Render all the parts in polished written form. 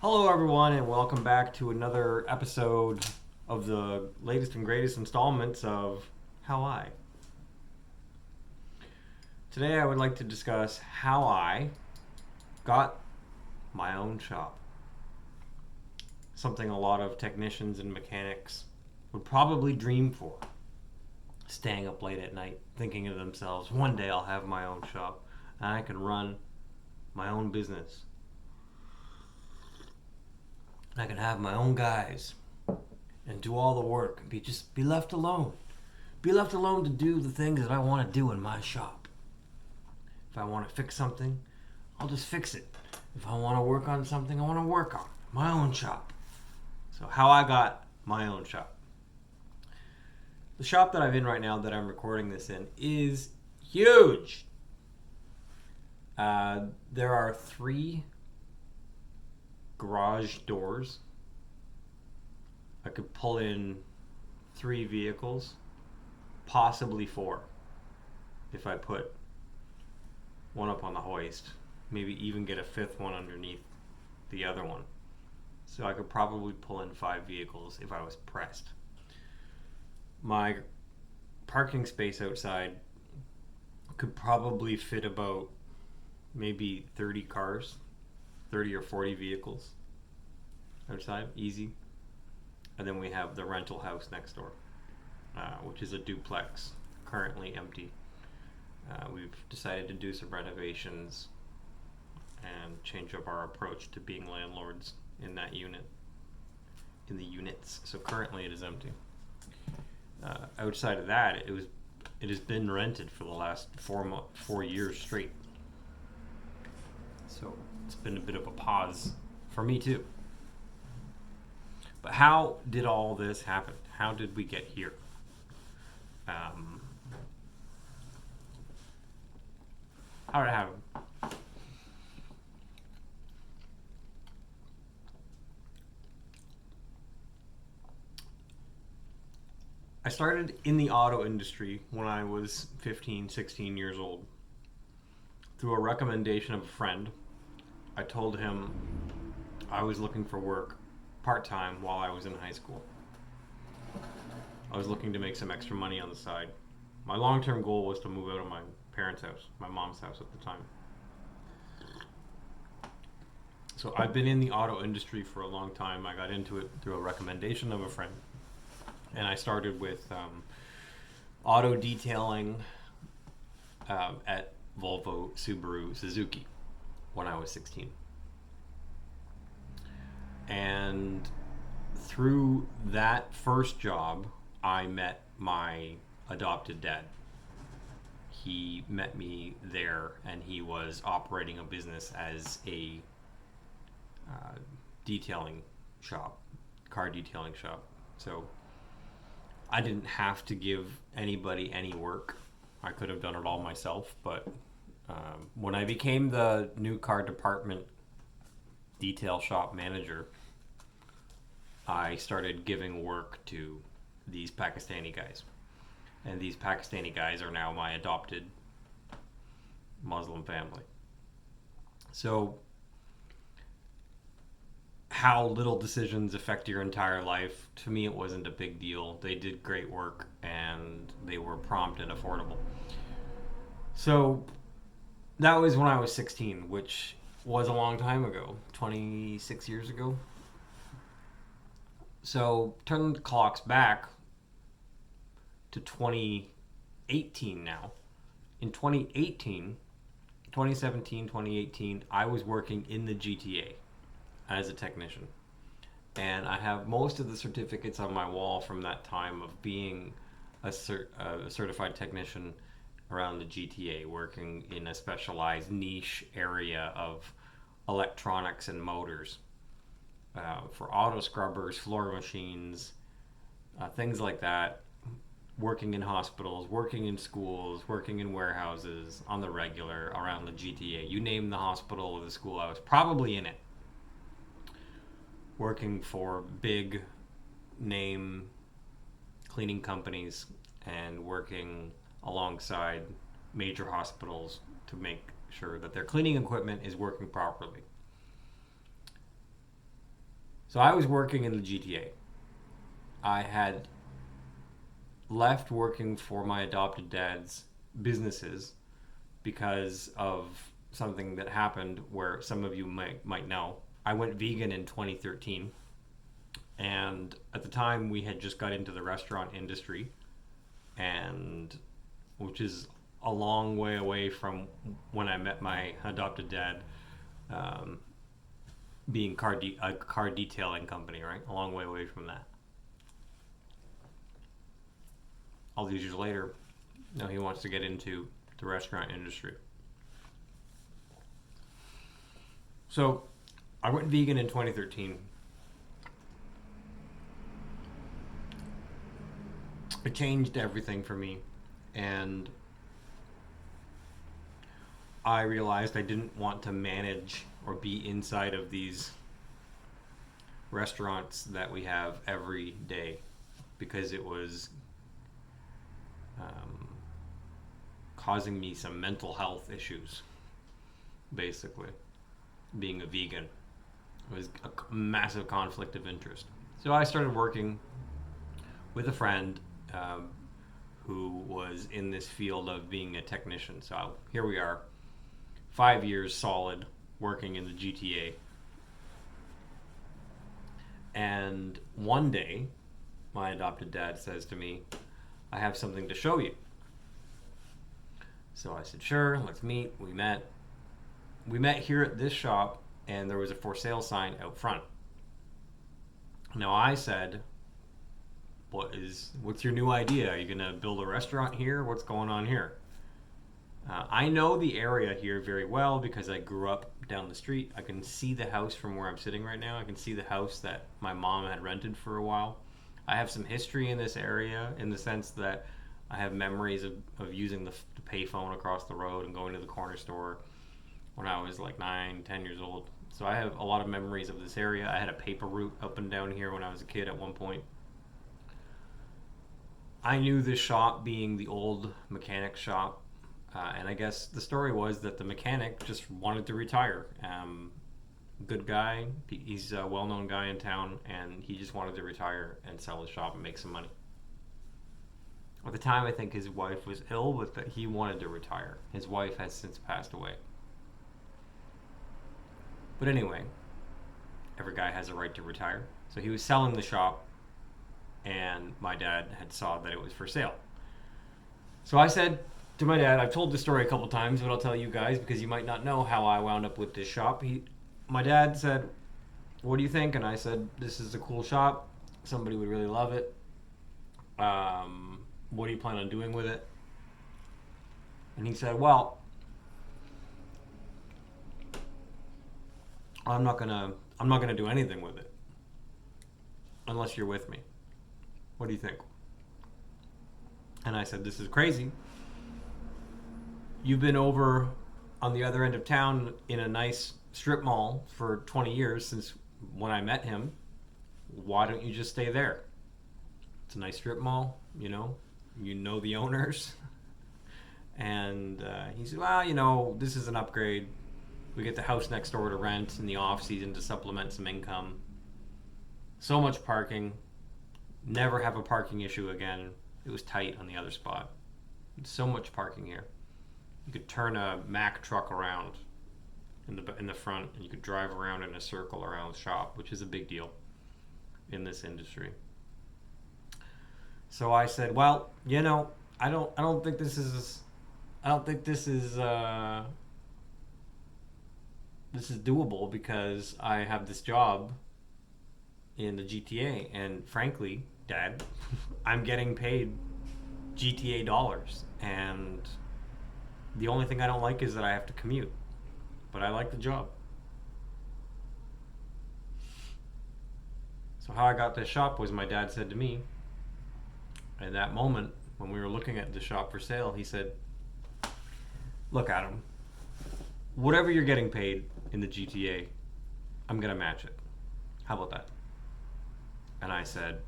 Hello, everyone, and welcome back to another episode of the latest and greatest installments of How I. Today, I would like to discuss how I got my own shop. Something a lot of technicians and mechanics would probably dream for. Staying up late at night, thinking to themselves, one day I'll have my own shop and I can run my own business. I can have my own guys and do all the work and be left alone. Be left alone to do the things that I want to do in my shop. If I want to fix something, I'll just fix it. If I want to work on something, I want to work on my own shop. So how I got my own shop. The shop that I'm in right now that I'm recording this in is huge. There are 3 garage doors. I could pull in 3 vehicles, possibly 4, if I put one up on the hoist, maybe even get a 5th one underneath the other one. So I could probably pull in 5 vehicles if I was pressed. My parking space outside could probably fit about maybe 30 cars, 30 or 40 vehicles outside, easy. And then we have the rental house next door, which is a duplex, currently empty. We've decided to do some renovations and change up our approach to being landlords in that unit, in the units. So currently it is empty. Outside of that, it has been rented for the last 4 years straight. So it's been a bit of a pause for me too. But how did all this happen? How did we get here? How did it happen? I started in the auto industry when I was 15, 16 years old. Through a recommendation of a friend, I told him I was looking for work part-time while I was in high school. I was looking to make some extra money on the side. My long-term goal was to move out of my parents' house, my mom's house at the time. So I've been in the auto industry for a long time. I got into it through a recommendation of a friend. And I started with auto detailing at Volvo, Subaru, Suzuki when I was 16. And through that first job, I met my adopted dad. He met me there, and he was operating a business as a detailing shop, car detailing shop. So I didn't have to give anybody any work. I could have done it all myself, but when I became the new car department detail shop manager, I started giving work to these Pakistani guys. And these Pakistani guys are now my adopted Muslim family. So how little decisions affect your entire life, to me it wasn't a big deal. They did great work and they were prompt and affordable. So that was when I was 16, which was a long time ago, 26 years ago. So turn the clocks back to 2018 now. In 2018, 2017, 2018, I was working in the GTA as a technician. And I have most of the certificates on my wall from that time of being a certified technician around the GTA, working in a specialized niche area of electronics and motors for auto scrubbers, floor machines, things like that. Working in hospitals, working in schools, working in warehouses on the regular around the GTA. You name the hospital or the school, I was probably in it. Working for big name cleaning companies and working alongside major hospitals to make sure that their cleaning equipment is working properly. So I was working in the GTA. I had left working for my adopted dad's businesses because of something that happened where some of you might know. I went vegan in 2013, and at the time we had just got into the restaurant industry, and which is a long way away from when I met my adopted dad, um, being a car detailing company, right? A long way away from that. All these years later, now he wants to get into the restaurant industry. So I went vegan in 2013. It changed everything for me, and I realized I didn't want to manage or be inside of these restaurants that we have every day, because it was causing me some mental health issues, basically, being a vegan. It was a massive conflict of interest. So I started working with a friend who was in this field of being a technician. So here we are, 5 years solid working in the GTA. And one day, my adopted dad says to me, I have something to show you. So I said, sure, let's meet. We met. We met here at this shop, and there was a for sale sign out front. Now I said, what's your new idea? Are you gonna build a restaurant here? What's going on here? I know the area here very well because I grew up down the street. I can see the house from where I'm sitting right now. I can see the house that my mom had rented for a while. I have some history in this area in the sense that I have memories of using the payphone across the road and going to the corner store when I was like 9, 10 years old. So I have a lot of memories of this area. I had a paper route up and down here when I was a kid at one point. I knew this shop being the old mechanic shop. And I guess the story was that the mechanic just wanted to retire. Good guy. He's a well-known guy in town, and he just wanted to retire and sell his shop and make some money. At the time, I think his wife was ill, but that he wanted to retire. His wife has since passed away. But anyway, every guy has a right to retire. So he was selling the shop, and my dad had saw that it was for sale. So I said to my dad, I've told this story a couple times, but I'll tell you guys because you might not know how I wound up with this shop. My dad said, what do you think? And I said, this is a cool shop. Somebody would really love it. What do you plan on doing with it? And he said, well, I'm not gonna do anything with it unless you're with me. What do you think? And I said, this is crazy. You've been over on the other end of town in a nice strip mall for 20 years since when I met him. Why don't you just stay there? It's a nice strip mall, you know the owners. And he said, well, this is an upgrade. We get the house next door to rent in the off season to supplement some income. So much parking. Never have a parking issue again. It was tight on the other spot. So much parking here. You could turn a Mack truck around in the front, and you could drive around in a circle around the shop, which is a big deal in this industry. So I said, well, I don't think this is doable because I have this job in the GTA, and frankly, Dad, I'm getting paid GTA dollars, and the only thing I don't like is that I have to commute, but I like the job. So how I got this shop was my dad said to me, in that moment when we were looking at the shop for sale, he said, look, Adam, whatever you're getting paid in the GTA, I'm going to match it. How about that? And I said,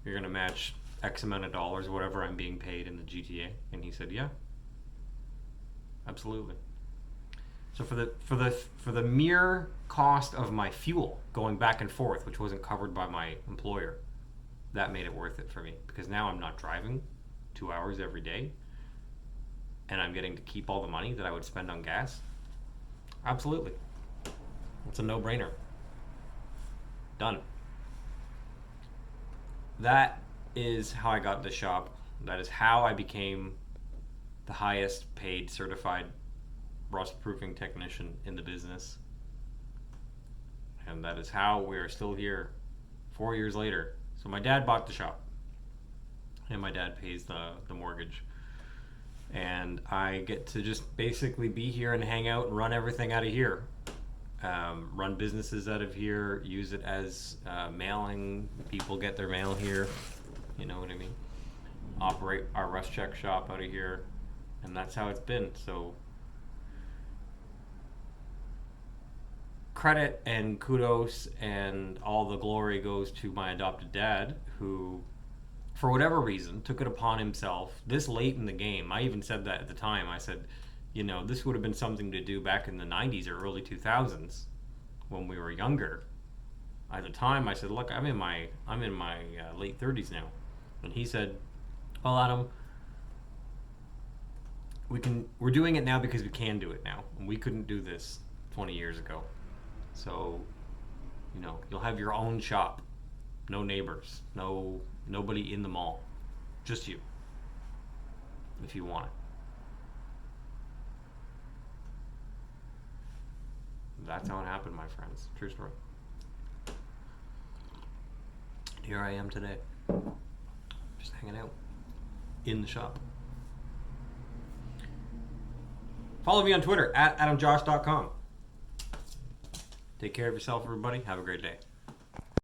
you're going to match X amount of dollars, whatever I'm being paid in the GTA? And he said, yeah, absolutely. So for the mere cost of my fuel going back and forth, which wasn't covered by my employer, that made it worth it for me, because now I'm not driving 2 hours every day and I'm getting to keep all the money that I would spend on gas. Absolutely. It's a no-brainer. Done. That is how I got the shop. That is how I became the highest paid certified rust proofing technician in the business. And that is how we're still here 4 years later. So my dad bought the shop, and my dad pays the mortgage. And I get to just basically be here and hang out and run everything out of here. Run businesses out of here, use it as mailing. People get their mail here, you know what I mean? Operate our rust check shop out of here, and that's how it's been. So credit and kudos and all the glory goes to my adopted dad, who, for whatever reason, took it upon himself this late in the game. I even said that at the time. I said, you know, this would have been something to do back in the 90s or early 2000s when we were younger. At the time, I said, look, I'm in my late 30s now. And he said, well, Adam, we're doing it now because we can do it now. And we couldn't do this 20 years ago. So, you know, you'll have your own shop. No neighbors. Nobody in the mall. Just you. If you want it. That's how it happened, my friends. True story. Here I am today. Just hanging out. In the shop. Follow me on Twitter at adamjosh.com. Take care of yourself, everybody. Have a great day.